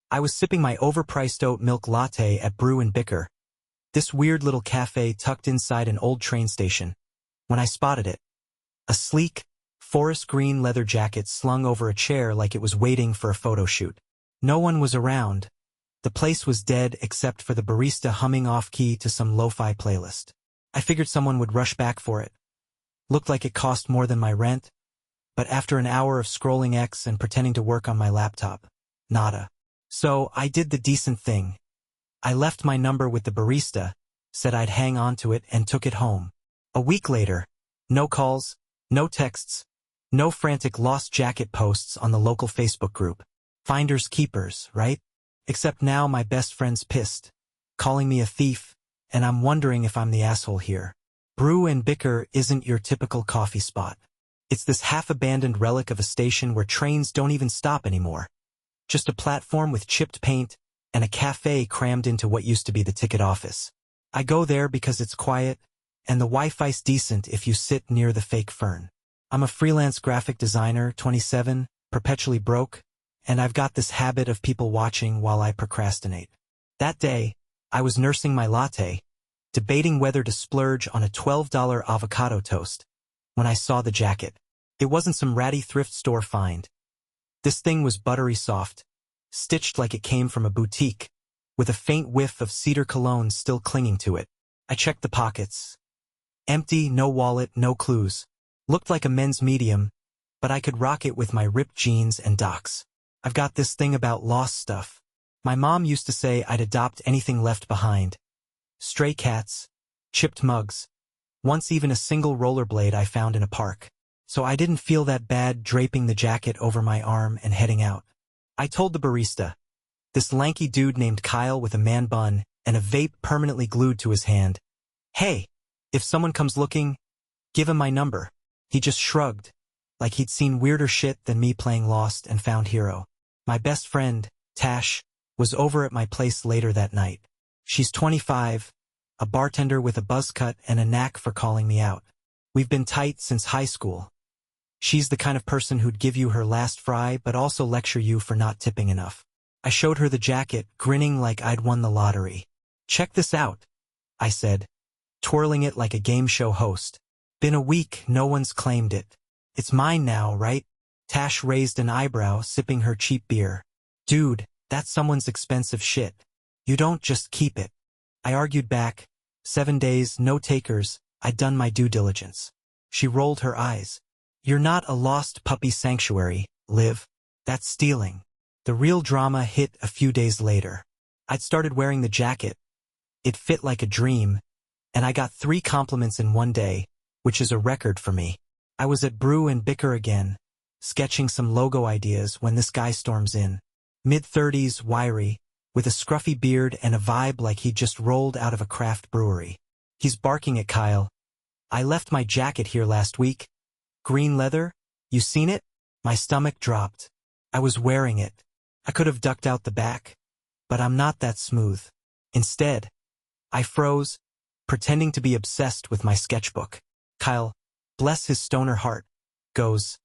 I was sipping my overpriced oat milk latte at Brew and Bicker, this weird little cafe tucked inside an old train station, when I spotted it. A sleek, forest green leather jacket slung over a chair like it was waiting for a photo shoot. No one was around. The place was dead except for the barista humming off-key to some lo-fi playlist. I figured someone would rush back for it. Looked like it cost more than my rent, but after an hour of scrolling X and pretending to work on my laptop, nada. So I did the decent thing. I left my number with the barista, said I'd hang on to it, and took it home. A week later, no calls, no texts, no frantic lost jacket posts on the local Facebook group. Finders keepers, right? Except now my best friend's pissed, calling me a thief, and I'm wondering if I'm the asshole here. Brew and Bicker isn't your typical coffee spot. It's this half-abandoned relic of a station where trains don't even stop anymore. Just a platform with chipped paint and a cafe crammed into what used to be the ticket office. I go there because it's quiet, and the Wi-Fi's decent if you sit near the fake fern. I'm a freelance graphic designer, 27, perpetually broke, and I've got this habit of people watching while I procrastinate. That day, I was nursing my latte, debating whether to splurge on a $12 avocado toast, when I saw the jacket. It wasn't some ratty thrift store find. This thing was buttery soft, stitched like it came from a boutique, with a faint whiff of cedar cologne still clinging to it. I checked the pockets. Empty, no wallet, no clues. Looked like a men's medium, but I could rock it with my ripped jeans and Docs. I've got this thing about lost stuff. My mom used to say I'd adopt anything left behind. Stray cats, chipped mugs, once even a single rollerblade I found in a park. So I didn't feel that bad draping the jacket over my arm and heading out. I told the barista, this lanky dude named Kyle with a man bun and a vape permanently glued to his hand, "Hey, if someone comes looking, give him my number." He just shrugged, like he'd seen weirder shit than me playing Lost and Found Hero. My best friend, Tash, was over at my place later that night. She's 25, a bartender with a buzz cut and a knack for calling me out. We've been tight since high school. She's the kind of person who'd give you her last fry but also lecture you for not tipping enough. I showed her the jacket, grinning like I'd won the lottery. "Check this out," I said, twirling it like a game show host. "Been a week, no one's claimed it. It's mine now, right?" Tash raised an eyebrow, sipping her cheap beer. "Dude, that's someone's expensive shit. You don't just keep it." I argued back. 7 days, no takers, I'd done my due diligence. She rolled her eyes. "You're not a lost puppy sanctuary, Liv. That's stealing." The real drama hit a few days later. I'd started wearing the jacket. It fit like a dream, and I got 3 compliments in one day, which is a record for me. I was at Brew and Bicker again, sketching some logo ideas when this guy storms in. Mid-30s, wiry, with a scruffy beard and a vibe like he'd just rolled out of a craft brewery. He's barking at Kyle. "I left my jacket here last week. Green leather? You seen it?" My stomach dropped. I was wearing it. I could have ducked out the back, but I'm not that smooth. Instead, I froze, pretending to be obsessed with my sketchbook. Kyle, bless his stoner heart, goes,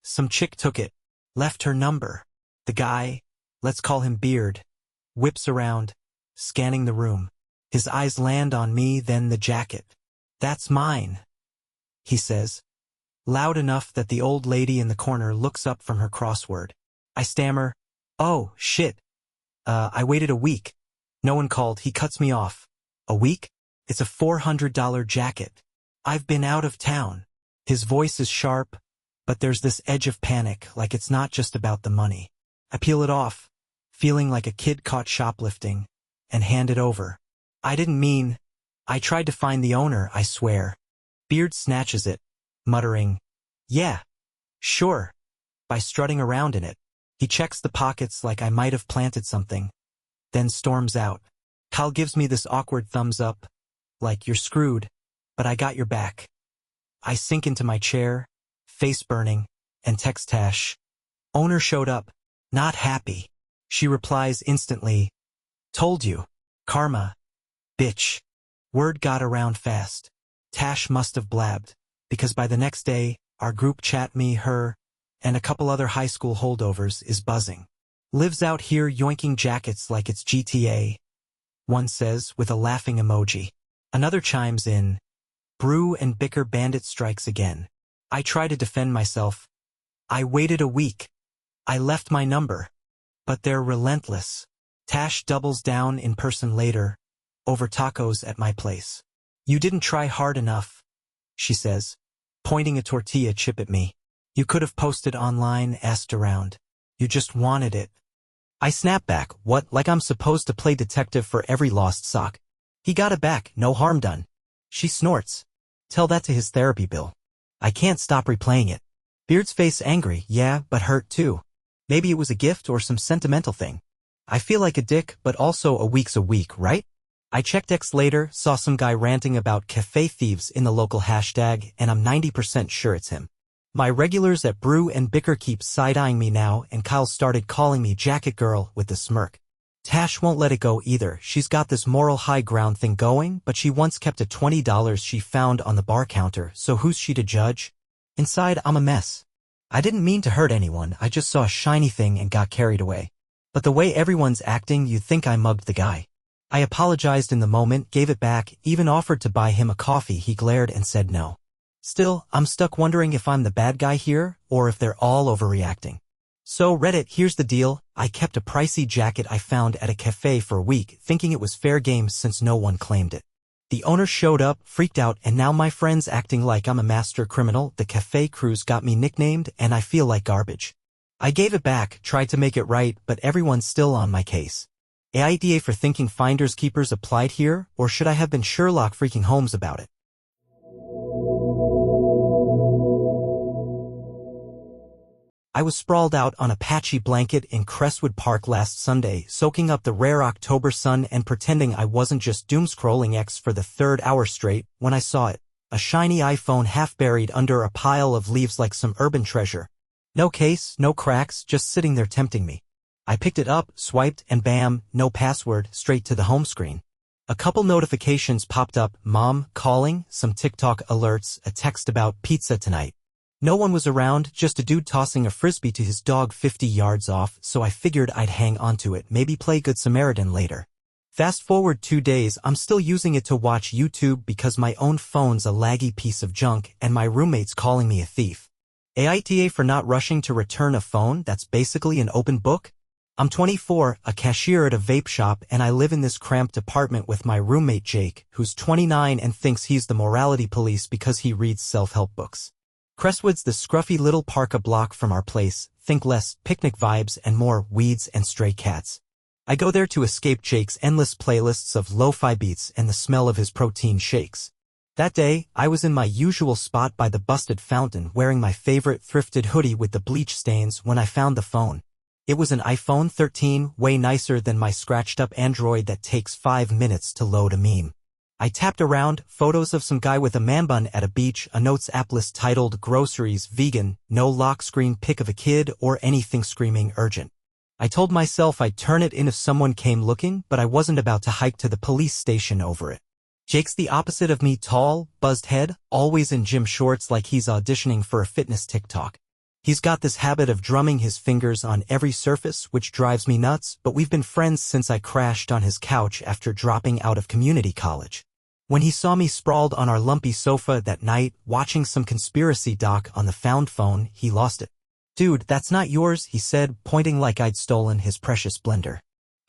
some chick took it, left her number." The guy, let's call him Beard, whips around, scanning the room. His eyes land on me, then the jacket. "That's mine," he says, loud enough that the old lady in the corner looks up from her crossword. I stammer, "Oh, shit. I waited a week. No one called." He cuts me off. "A week? It's a $400 jacket. I've been out of town." His voice is sharp, but there's this edge of panic, like it's not just about the money. I peel it off, feeling like a kid caught shoplifting, and hand it over. "I didn't mean. I tried to find the owner, I swear." Beard snatches it, muttering, "Yeah, sure," by strutting around in it. He checks the pockets like I might have planted something, then storms out. Kyle gives me this awkward thumbs up, like, "You're screwed, but I got your back." I sink into my chair, face burning, and text Tash. "Owner showed up. Not happy." She replies instantly, "Told you. Karma. Bitch." Word got around fast. Tash must have blabbed, because by the next day, our group chat, me, her, and a couple other high school holdovers, is buzzing. Lives out here yoinking jackets like it's GTA. One says with a laughing emoji. Another chimes in. Brew and Bicker bandit strikes again. I try to defend myself. I waited a week. I left my number. But they're relentless. Tash doubles down in person later. Over tacos at my place. You didn't try hard enough, she says, pointing a tortilla chip at me. You could have posted online, asked around. You just wanted it. I snap back, what, like I'm supposed to play detective for every lost sock? He got it back, no harm done. She snorts. Tell that to his therapy bill. I can't stop replaying it. Beard's face angry, yeah, but hurt too. Maybe it was a gift or some sentimental thing. I feel like a dick, but also a week's a week, right? I checked X later, saw some guy ranting about cafe thieves in the local hashtag, and I'm 90% sure it's him. My regulars at Brew and Bicker keep side-eyeing me now, and Kyle started calling me Jacket Girl with a smirk. Tash won't let it go either. She's got this moral high ground thing going, but she once kept a $20 she found on the bar counter, so who's she to judge? Inside, I'm a mess. I didn't mean to hurt anyone, I just saw a shiny thing and got carried away. But the way everyone's acting, you'd think I mugged the guy. I apologized in the moment, gave it back, even offered to buy him a coffee. He glared and said no. Still, I'm stuck wondering if I'm the bad guy here, or if they're all overreacting. So Reddit, here's the deal. I kept a pricey jacket I found at a cafe for a week, thinking it was fair game since no one claimed it. The owner showed up, freaked out, and now my friend's acting like I'm a master criminal. The cafe crews got me nicknamed, and I feel like garbage. I gave it back, tried to make it right, but everyone's still on my case. AITA for thinking finders keepers applied here, or should I have been Sherlock freaking Holmes about it? I was sprawled out on a patchy blanket in Crestwood Park last Sunday, soaking up the rare October sun and pretending I wasn't just doom-scrolling X for the third hour straight, when I saw it. A shiny iPhone half buried under a pile of leaves like some urban treasure. No case, no cracks, just sitting there tempting me. I picked it up, swiped, and bam, no password, straight to the home screen. A couple notifications popped up, mom, calling, some TikTok alerts, a text about pizza tonight. No one was around, just a dude tossing a frisbee to his dog 50 yards off, so I figured I'd hang onto it, maybe play Good Samaritan later. Fast forward 2 days, I'm still using it to watch YouTube because my own phone's a laggy piece of junk and my roommate's calling me a thief. AITA for not rushing to return a phone that's basically an open book? I'm 24, a cashier at a vape shop, and I live in this cramped apartment with my roommate Jake, who's 29 and thinks he's the morality police because he reads self-help books. Crestwood's the scruffy little park a block from our place, think less picnic vibes and more weeds and stray cats. I go there to escape Jake's endless playlists of lo-fi beats and the smell of his protein shakes. That day, I was in my usual spot by the busted fountain wearing my favorite thrifted hoodie with the bleach stains when I found the phone. It was an iPhone 13, way nicer than my scratched-up Android that takes 5 minutes to load a meme. I tapped around, photos of some guy with a man bun at a beach, a notes app list titled Groceries, Vegan, no lock screen pic of a kid or anything screaming urgent. I told myself I'd turn it in if someone came looking, but I wasn't about to hike to the police station over it. Jake's the opposite of me, tall, buzzed head, always in gym shorts like he's auditioning for a fitness TikTok. He's got this habit of drumming his fingers on every surface, which drives me nuts, but we've been friends since I crashed on his couch after dropping out of community college. When he saw me sprawled on our lumpy sofa that night, watching some conspiracy doc on the found phone, he lost it. Dude, that's not yours, he said, pointing like I'd stolen his precious blender.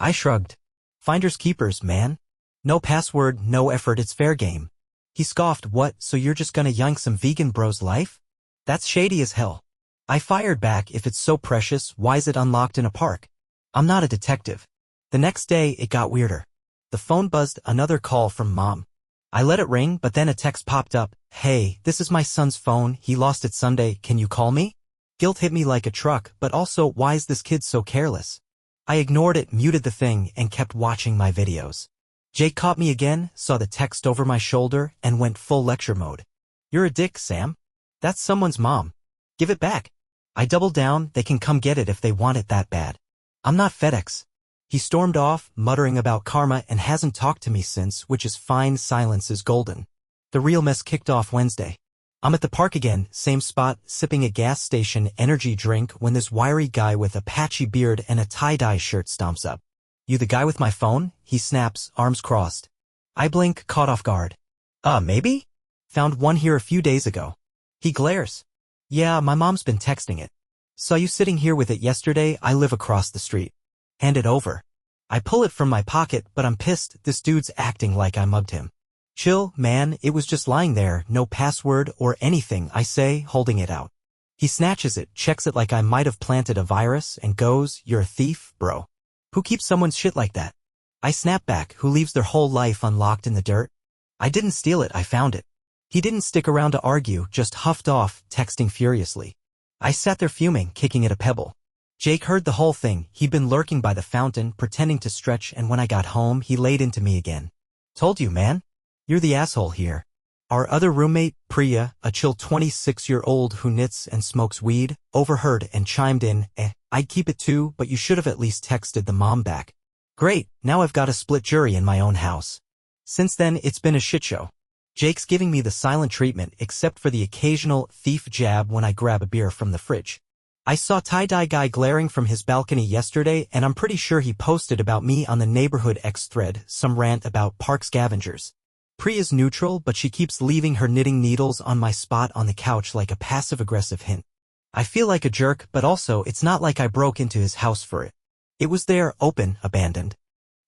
I shrugged. Finders keepers, man. No password, no effort, it's fair game. He scoffed, what, so you're just gonna yank some vegan bro's life? That's shady as hell. I fired back, if it's so precious, why's it unlocked in a park? I'm not a detective. The next day, it got weirder. The phone buzzed, another call from mom. I let it ring, but then a text popped up, hey, this is my son's phone, he lost it Sunday, can you call me? Guilt hit me like a truck, but also, why is this kid so careless? I ignored it, muted the thing, and kept watching my videos. Jake caught me again, saw the text over my shoulder, and went full lecture mode. You're a dick, Sam. That's someone's mom. Give it back. I doubled down, they can come get it if they want it that bad. I'm not FedEx. He stormed off, muttering about karma, and hasn't talked to me since, which is fine, silence is golden. The real mess kicked off Wednesday. I'm at the park again, same spot, sipping a gas station energy drink when this wiry guy with a patchy beard and a tie-dye shirt stomps up. "You the guy with my phone?" He snaps, arms crossed. I blink, caught off guard. Maybe? Found one here a few days ago." He glares. "Yeah, my mom's been texting it. Saw you sitting here with it yesterday. I live across the street." "Hand it over." I pull it from my pocket, but I'm pissed. This dude's acting like I mugged him. "Chill, man, it was just lying there, no password or anything," I say, holding it out. He snatches it, checks it like I might have planted a virus, and goes, "You're a thief, bro. Who keeps someone's shit like that?" I snap back, "Who leaves their whole life unlocked in the dirt?" "I didn't steal it, I found it." He didn't stick around to argue, just huffed off, texting furiously. I sat there fuming, kicking at a pebble. Jake heard the whole thing. He'd been lurking by the fountain, pretending to stretch, and when I got home, he laid into me again. "Told you, man. You're the asshole here." Our other roommate, Priya, a chill 26-year-old who knits and smokes weed, overheard and chimed in, "I'd keep it too, but you should have at least texted the mom back." Great, now I've got a split jury in my own house. Since then, it's been a shit show. Jake's giving me the silent treatment, except for the occasional thief jab when I grab a beer from the fridge. I saw tie-dye guy glaring from his balcony yesterday, and I'm pretty sure he posted about me on the Neighborhood X thread, some rant about park scavengers. Priya's neutral, but she keeps leaving her knitting needles on my spot on the couch like a passive-aggressive hint. I feel like a jerk, but also it's not like I broke into his house for it. It was there, open, abandoned.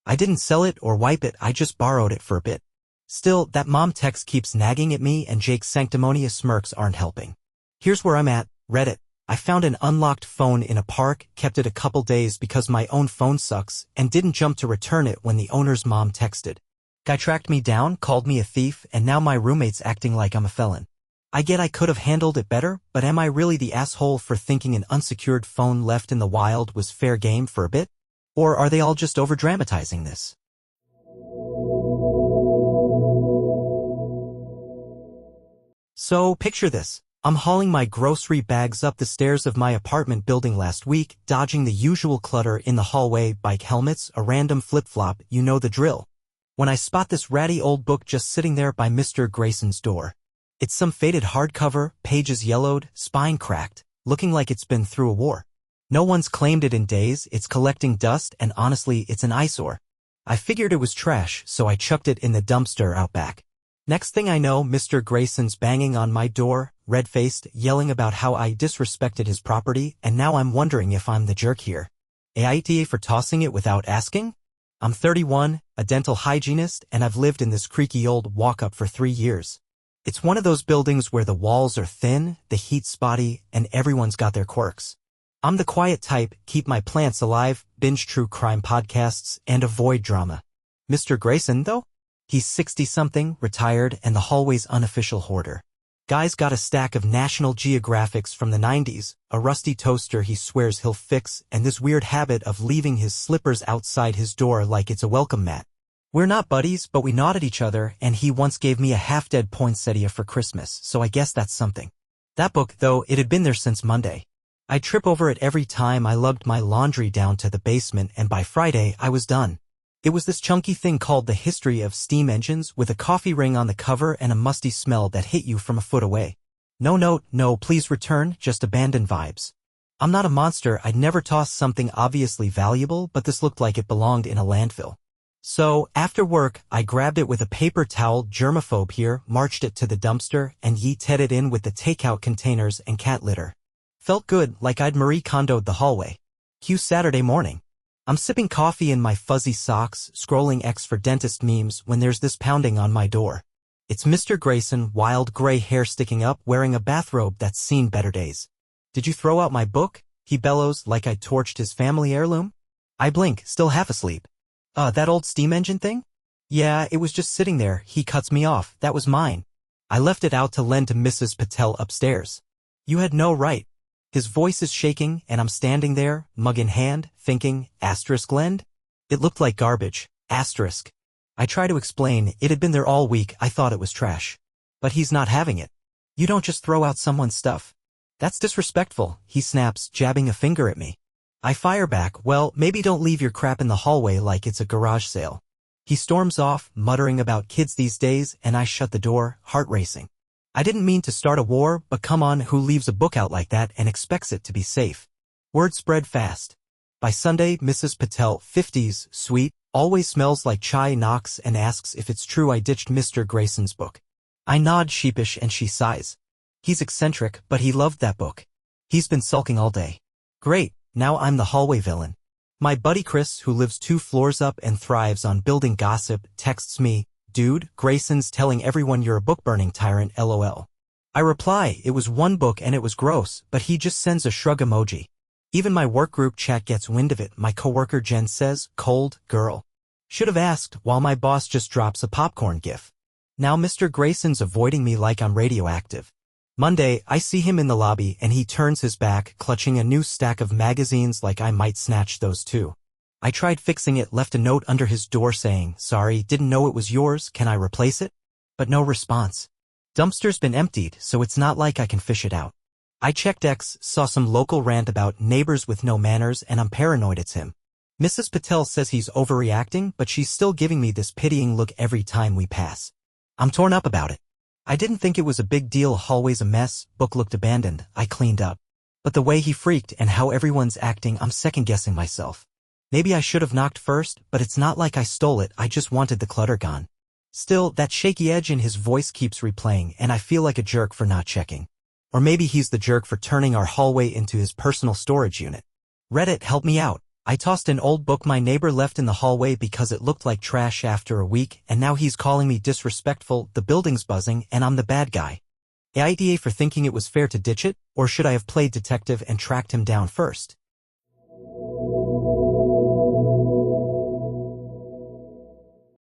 I didn't sell it or wipe it, I just borrowed it for a bit. Still, that mom text keeps nagging at me, and Jake's sanctimonious smirks aren't helping. Here's where I'm at, Reddit. I found an unlocked phone in a park, kept it a couple days because my own phone sucks, and didn't jump to return it when the owner's mom texted. Guy tracked me down, called me a thief, and now my roommate's acting like I'm a felon. I get I could have handled it better, but am I really the asshole for thinking an unsecured phone left in the wild was fair game for a bit? Or are they all just over-dramatizing this? So, picture this. I'm hauling my grocery bags up the stairs of my apartment building last week, dodging the usual clutter in the hallway, bike helmets, a random flip-flop, you know the drill. When I spot this ratty old book just sitting there by Mr. Grayson's door. It's some faded hardcover, pages yellowed, spine cracked, looking like it's been through a war. No one's claimed it in days, it's collecting dust, and honestly, it's an eyesore. I figured it was trash, so I chucked it in the dumpster out back. Next thing I know, Mr. Grayson's banging on my door, red-faced, yelling about how I disrespected his property, and now I'm wondering if I'm the jerk here. AITA for tossing it without asking? I'm 31, a dental hygienist, and I've lived in this creaky old walk-up for 3 years. It's one of those buildings where the walls are thin, the heat's spotty, and everyone's got their quirks. I'm the quiet type, keep my plants alive, binge true crime podcasts, and avoid drama. Mr. Grayson, though? He's 60-something, retired, and the hallway's unofficial hoarder. Guy's got a stack of National Geographics from the 90s, a rusty toaster he swears he'll fix, and this weird habit of leaving his slippers outside his door like it's a welcome mat. We're not buddies, but we nod at each other, and he once gave me a half-dead poinsettia for Christmas, so I guess that's something. That book, though, it had been there since Monday. I trip over it every time I lugged my laundry down to the basement, and by Friday, I was done. It was this chunky thing called The History of Steam Engines with a coffee ring on the cover and a musty smell that hit you from a foot away. No note, no please return, just abandoned vibes. I'm not a monster, I'd never toss something obviously valuable, but this looked like it belonged in a landfill. So, after work, I grabbed it with a paper towel, germaphobe here, marched it to the dumpster, and yeeted it in with the takeout containers and cat litter. Felt good, like I'd Marie Kondo'd the hallway. Cue Saturday morning. I'm sipping coffee in my fuzzy socks, scrolling X for dentist memes when there's this pounding on my door. It's Mr. Grayson, wild gray hair sticking up, wearing a bathrobe that's seen better days. "Did you throw out my book?" he bellows like I'd torched his family heirloom. I blink, still half asleep. That old steam engine thing? Yeah, it was just sitting there, he cuts me off, that was mine. I left it out to lend to Mrs. Patel upstairs. You had no right. His voice is shaking, and I'm standing there, mug in hand, thinking, asterisk lend? It looked like garbage, asterisk. I try to explain, it had been there all week, I thought it was trash. But he's not having it. You don't just throw out someone's stuff. That's disrespectful, he snaps, jabbing a finger at me. I fire back, well, maybe don't leave your crap in the hallway like it's a garage sale. He storms off, muttering about kids these days, and I shut the door, heart racing. I didn't mean to start a war, but come on, who leaves a book out like that and expects it to be safe? Word spread fast. By Sunday, Mrs. Patel, 50s, sweet, always smells like chai, knocks and asks if it's true I ditched Mr. Grayson's book. I nod sheepish and she sighs. He's eccentric, but he loved that book. He's been sulking all day. Great, now I'm the hallway villain. My buddy Chris, who lives 2 floors up and thrives on building gossip, texts me, "Dude, Grayson's telling everyone you're a book-burning tyrant, lol." I reply, it was 1 book and it was gross, but he just sends a shrug emoji. Even my work group chat gets wind of it. My coworker Jen says, "Cold, girl. Should have asked," while my boss just drops a popcorn gif. Now Mr. Grayson's avoiding me like I'm radioactive. Monday, I see him in the lobby and he turns his back, clutching a new stack of magazines like I might snatch those too. I tried fixing it, left a note under his door saying, "Sorry, didn't know it was yours, can I replace it?" But no response. Dumpster's been emptied, so it's not like I can fish it out. I checked X, saw some local rant about neighbors with no manners, and I'm paranoid it's him. Mrs. Patel says he's overreacting, but she's still giving me this pitying look every time we pass. I'm torn up about it. I didn't think it was a big deal, hallway's a mess, book looked abandoned, I cleaned up. But the way he freaked and how everyone's acting, I'm second-guessing myself. Maybe I should have knocked first, but it's not like I stole it, I just wanted the clutter gone. Still, that shaky edge in his voice keeps replaying, and I feel like a jerk for not checking. Or maybe he's the jerk for turning our hallway into his personal storage unit. Reddit, help me out. I tossed an old book my neighbor left in the hallway because it looked like trash after a week, and now he's calling me disrespectful, the building's buzzing, and I'm the bad guy. AITA for thinking it was fair to ditch it, or should I have played detective and tracked him down first?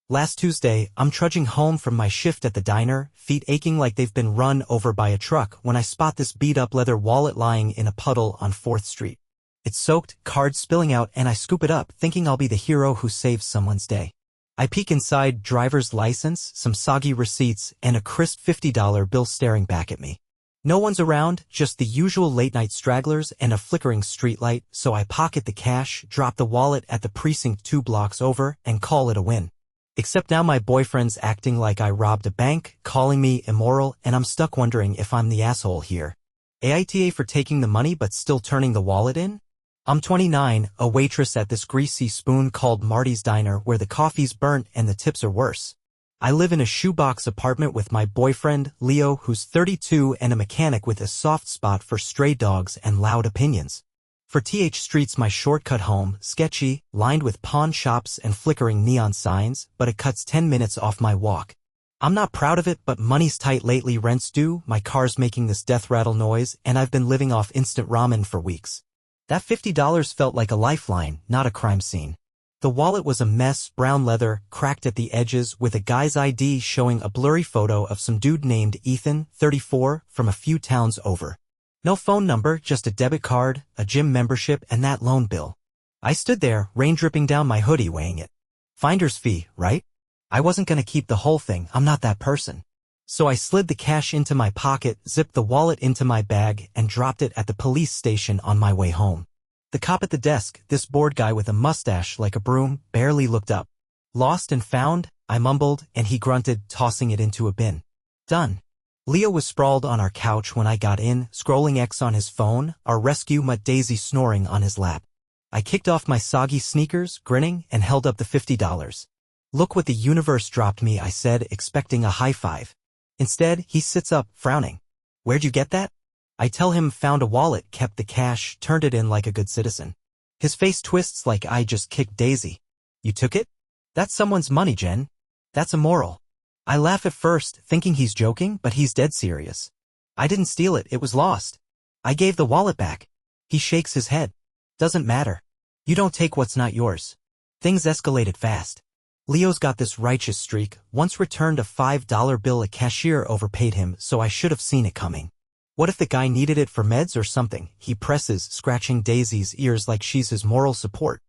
Last Tuesday, I'm trudging home from my shift at the diner, feet aching like they've been run over by a truck, when I spot this beat-up leather wallet lying in a puddle on 4th Street. It's soaked, cards spilling out, and I scoop it up, thinking I'll be the hero who saves someone's day. I peek inside, driver's license, some soggy receipts, and a crisp $50 bill staring back at me. No one's around, just the usual late-night stragglers and a flickering streetlight, so I pocket the cash, drop the wallet at the precinct 2 blocks over, and call it a win. Except now my boyfriend's acting like I robbed a bank, calling me immoral, and I'm stuck wondering if I'm the asshole here. AITA for taking the money but still turning the wallet in? I'm 29, a waitress at this greasy spoon called Marty's Diner where the coffee's burnt and the tips are worse. I live in a shoebox apartment with my boyfriend, Leo, who's 32 and a mechanic with a soft spot for stray dogs and loud opinions. For TH Street's my shortcut home, sketchy, lined with pawn shops and flickering neon signs, but it cuts 10 minutes off my walk. I'm not proud of it, but money's tight lately, rent's due, my car's making this death rattle noise, and I've been living off instant ramen for weeks. That $50 felt like a lifeline, not a crime scene. The wallet was a mess, brown leather, cracked at the edges, with a guy's ID showing a blurry photo of some dude named Ethan, 34, from a few towns over. No phone number, just a debit card, a gym membership, and that loan bill. I stood there, rain dripping down my hoodie, weighing it. Finder's fee, right? I wasn't gonna keep the whole thing, I'm not that person. So I slid the cash into my pocket, zipped the wallet into my bag, and dropped it at the police station on my way home. The cop at the desk, this bored guy with a mustache like a broom, barely looked up. "Lost and found?" I mumbled, and he grunted, tossing it into a bin. "Done." Leo was sprawled on our couch when I got in, scrolling X on his phone, our rescue mutt Daisy snoring on his lap. I kicked off my soggy sneakers, grinning, and held up the $50. "Look what the universe dropped me," I said, expecting a high five. Instead, he sits up, frowning. "Where'd you get that?" I tell him found a wallet, kept the cash, turned it in like a good citizen. His face twists like I just kicked Daisy. "You took it? That's someone's money, Jen. That's immoral." I laugh at first, thinking he's joking, but he's dead serious. "I didn't steal it, it was lost. I gave the wallet back." He shakes his head. "Doesn't matter. You don't take what's not yours." Things escalated fast. Leo's got this righteous streak, once returned a $5 bill, a cashier overpaid him, so I should have seen it coming. What if the guy needed it for meds or something? He presses, scratching Daisy's ears like she's his moral support.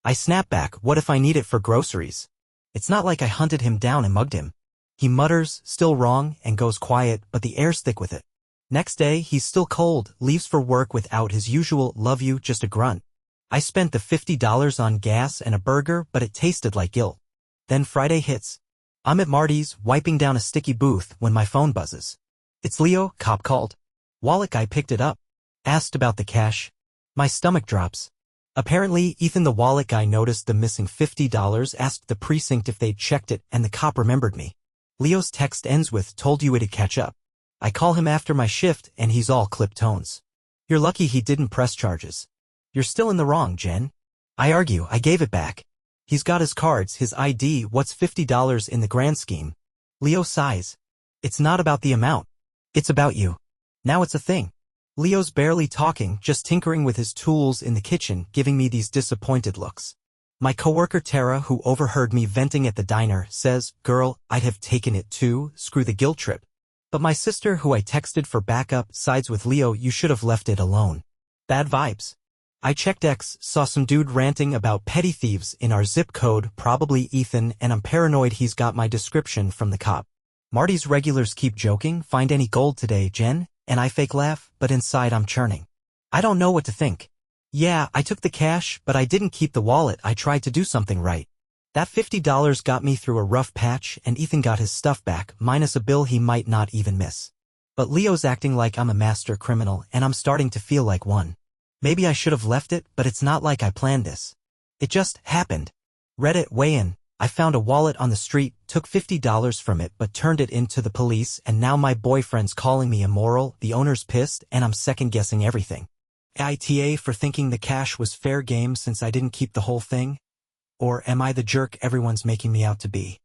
I snap back, what if I need it for groceries? It's not like I hunted him down and mugged him. He mutters, still wrong, and goes quiet, but the air's thick with it. Next day, he's still cold, leaves for work without his usual "love you," just a grunt. I spent the $50 on gas and a burger, but it tasted like guilt. Then Friday hits. I'm at Marty's, wiping down a sticky booth, when my phone buzzes. "It's Leo," cop called. Wallet guy picked it up. Asked about the cash. My stomach drops. Apparently, Ethan the wallet guy noticed the missing $50, asked the precinct if they'd checked it, and the cop remembered me. Leo's text ends with, "Told you it'd catch up." I call him after my shift, and he's all clipped tones. "You're lucky he didn't press charges. You're still in the wrong, Jen." I argue, I gave it back. He's got his cards, his ID, what's $50 in the grand scheme? Leo sighs. "It's not about the amount. It's about you. Now it's a thing." Leo's barely talking, just tinkering with his tools in the kitchen, giving me these disappointed looks. My coworker Tara, who overheard me venting at the diner, says, "Girl, I'd have taken it too, screw the guilt trip." But my sister, who I texted for backup, sides with Leo, "You should have left it alone. Bad vibes." I checked X, saw some dude ranting about petty thieves in our zip code, probably Ethan, and I'm paranoid he's got my description from the cop. Marty's regulars keep joking, "Find any gold today, Jen?" And I fake laugh, but inside I'm churning. I don't know what to think. Yeah, I took the cash, but I didn't keep the wallet. I tried to do something right. That $50 got me through a rough patch, and Ethan got his stuff back, minus a bill he might not even miss. But Leo's acting like I'm a master criminal, and I'm starting to feel like one. Maybe I should have left it, but it's not like I planned this. It just happened. Reddit weigh-in. I found a wallet on the street, took $50 from it but turned it into the police, and now my boyfriend's calling me immoral, the owner's pissed, and I'm second-guessing everything. AITA for thinking the cash was fair game since I didn't keep the whole thing? Or am I the jerk everyone's making me out to be?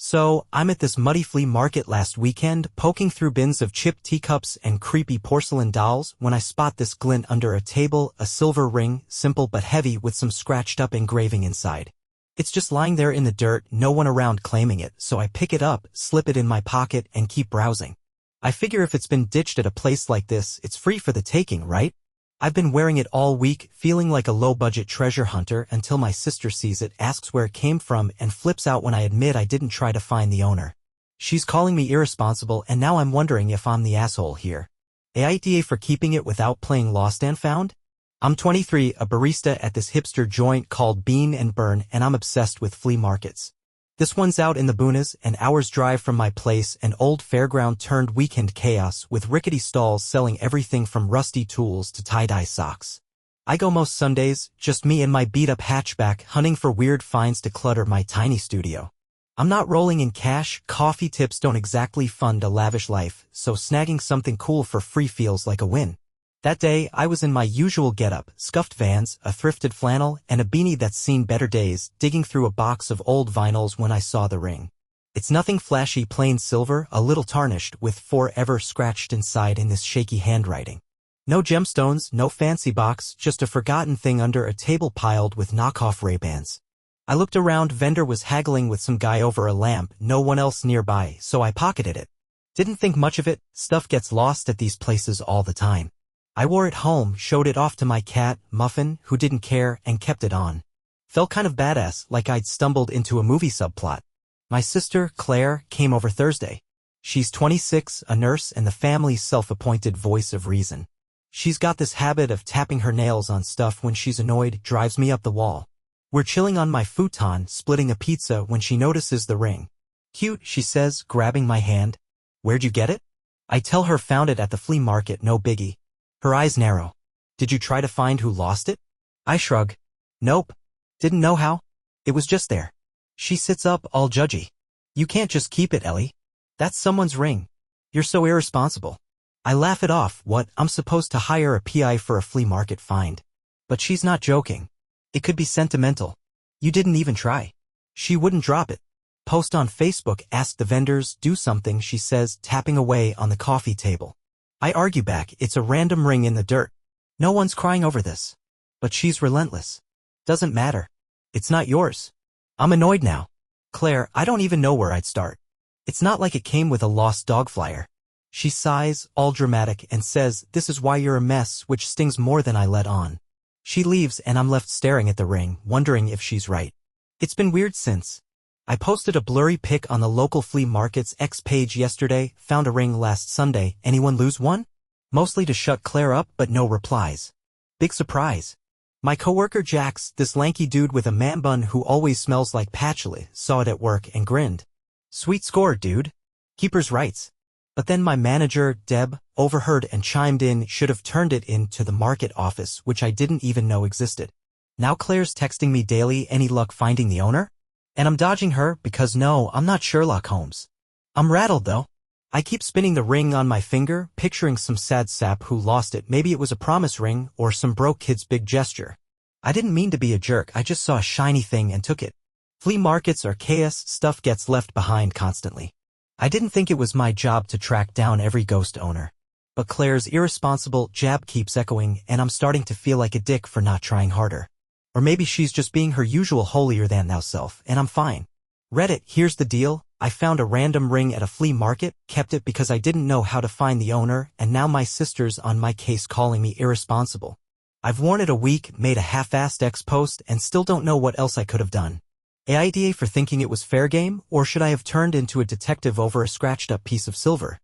So, I'm at this muddy flea market last weekend, poking through bins of chipped teacups and creepy porcelain dolls, when I spot this glint under a table, a silver ring, simple but heavy with some scratched-up engraving inside. It's just lying there in the dirt, no one around claiming it, so I pick it up, slip it in my pocket, and keep browsing. I figure if it's been ditched at a place like this, it's free for the taking, right? I've been wearing it all week, feeling like a low-budget treasure hunter until my sister sees it, asks where it came from, and flips out when I admit I didn't try to find the owner. She's calling me irresponsible, and now I'm wondering if I'm the asshole here. AITA for keeping it without playing Lost and Found? I'm 23, a barista at this hipster joint called Bean and Burn, and I'm obsessed with flea markets. This one's out in the boonies, an hour's drive from my place, an old fairground-turned-weekend chaos with rickety stalls selling everything from rusty tools to tie-dye socks. I go most Sundays, just me and my beat-up hatchback, hunting for weird finds to clutter my tiny studio. I'm not rolling in cash, coffee tips don't exactly fund a lavish life, so snagging something cool for free feels like a win. That day, I was in my usual getup, scuffed Vans, a thrifted flannel, and a beanie that's seen better days, digging through a box of old vinyls when I saw the ring. It's nothing flashy, plain silver, a little tarnished, with "Forever" scratched inside in this shaky handwriting. No gemstones, no fancy box, just a forgotten thing under a table piled with knockoff Ray-Bans. I looked around, vendor was haggling with some guy over a lamp, no one else nearby, so I pocketed it. Didn't think much of it, stuff gets lost at these places all the time. I wore it home, showed it off to my cat, Muffin, who didn't care, and kept it on. Felt kind of badass, like I'd stumbled into a movie subplot. My sister, Claire, came over Thursday. She's 26, a nurse, and the family's self-appointed voice of reason. She's got this habit of tapping her nails on stuff when she's annoyed, drives me up the wall. We're chilling on my futon, splitting a pizza when she notices the ring. "Cute," she says, grabbing my hand. "Where'd you get it?" I tell her found it at the flea market, no biggie. Her eyes narrow. "Did you try to find who lost it?" I shrug. "Nope. Didn't know how. It was just there." She sits up, all judgy. "You can't just keep it, Ellie. That's someone's ring. You're so irresponsible." I laugh it off. What, I'm supposed to hire a PI for a flea market find? But she's not joking. It could be sentimental. "You didn't even try." She wouldn't drop it. "Post on Facebook, ask the vendors, do something," she says, tapping away on the coffee table. I argue back, it's a random ring in the dirt. No one's crying over this. But she's relentless. "Doesn't matter. It's not yours." I'm annoyed now. "Claire, I don't even know where I'd start. It's not like it came with a lost dog flyer." She sighs, all dramatic, and says, "This is why you're a mess," which stings more than I let on. She leaves and I'm left staring at the ring, wondering if she's right. It's been weird since. I posted a blurry pic on the local flea market's X page yesterday, found a ring last Sunday, anyone lose one? Mostly to shut Claire up, but no replies. Big surprise. My coworker Jax, this lanky dude with a man bun who always smells like patchouli, saw it at work and grinned. Sweet score, dude. Keeper's rights. But then my manager, Deb, overheard and chimed in, should have turned it in to the market office, which I didn't even know existed. Now Claire's texting me daily, any luck finding the owner? And I'm dodging her because no, I'm not Sherlock Holmes. I'm rattled though. I keep spinning the ring on my finger, picturing some sad sap who lost it. Maybe it was a promise ring or some broke kid's big gesture. I didn't mean to be a jerk, I just saw a shiny thing and took it. Flea markets are chaos, stuff gets left behind constantly. I didn't think it was my job to track down every ghost owner. But Claire's irresponsible jab keeps echoing and I'm starting to feel like a dick for not trying harder. Or maybe she's just being her usual holier-than-thou self, and I'm fine. Reddit, here's the deal. I found a random ring at a flea market, kept it because I didn't know how to find the owner, and now my sister's on my case calling me irresponsible. I've worn it a week, made a half-assed ex-post, and still don't know what else I could have done. AITA for thinking it was fair game, or should I have turned into a detective over a scratched-up piece of silver?